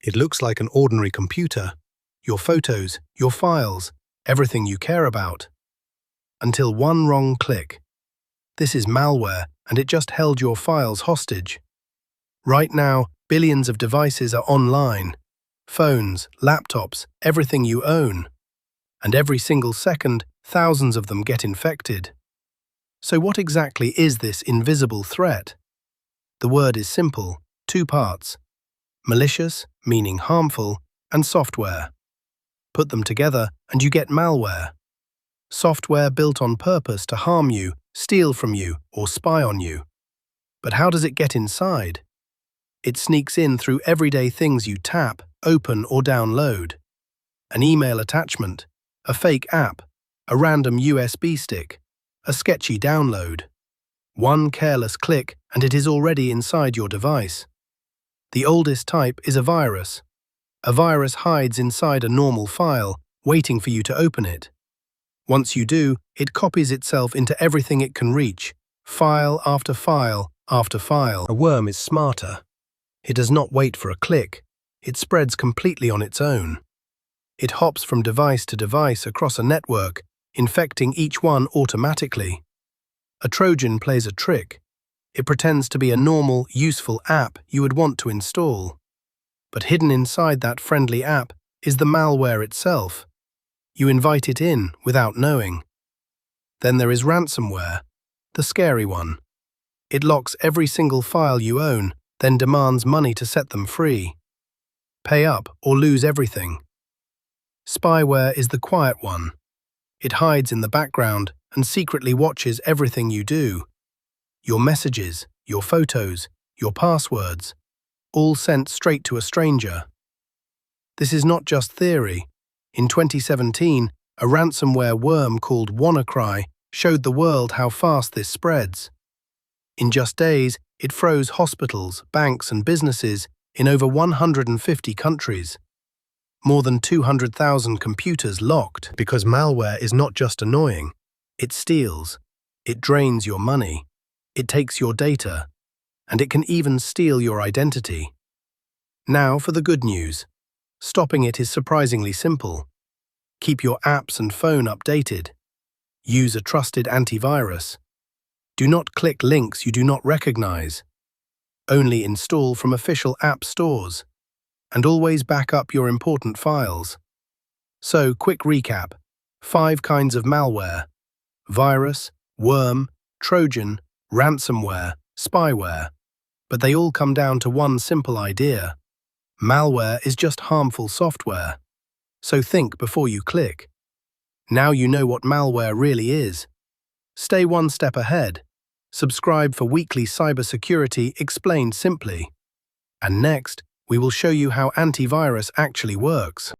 It looks like an ordinary computer. Your photos, your files, everything you care about. Until one wrong click. This is malware, and it just held your files hostage. Right now, billions of devices are online. Phones, laptops, everything you own. And every single second, thousands of them get infected. So what exactly is this invisible threat? The word is simple, 2 parts. Malicious, meaning harmful, and software. Put them together and you get malware. Software built on purpose to harm you, steal from you, or spy on you. But how does it get inside? It sneaks in through everyday things you tap, open, or download. An email attachment, a fake app, a random USB stick, a sketchy download. One careless click and it is already inside your device. The oldest type is a virus. A virus hides inside a normal file, waiting for you to open it. Once you do, it copies itself into everything it can reach, file after file after file. A worm is smarter. It does not wait for a click. It spreads completely on its own. It hops from device to device across a network, infecting each one automatically. A Trojan plays a trick. It pretends to be a normal, useful app you would want to install. But hidden inside that friendly app is the malware itself. You invite it in without knowing. Then there is ransomware, the scary one. It locks every single file you own, then demands money to set them free. Pay up or lose everything. Spyware is the quiet one. It hides in the background and secretly watches everything you do. Your messages, your photos, your passwords, all sent straight to a stranger. This is not just theory. In 2017, a ransomware worm called WannaCry showed the world how fast this spreads. In just days, it froze hospitals, banks, and businesses in over 150 countries. More than 200,000 computers locked. Because malware is not just annoying. It steals. It drains your money. It takes your data. And it can even steal your identity. Now for the good news. Stopping it is surprisingly simple. Keep your apps and phone updated. Use a trusted antivirus. Do not click links you do not recognize. Only install from official app stores. And always back up your important files. So, quick recap. 5 kinds of malware: virus, worm, Trojan, ransomware, spyware. But they all come down to one simple idea. Malware is just harmful software. So think before you click. Now you know what malware really is. Stay one step ahead. Subscribe for weekly cybersecurity explained simply. And next, we will show you how antivirus actually works.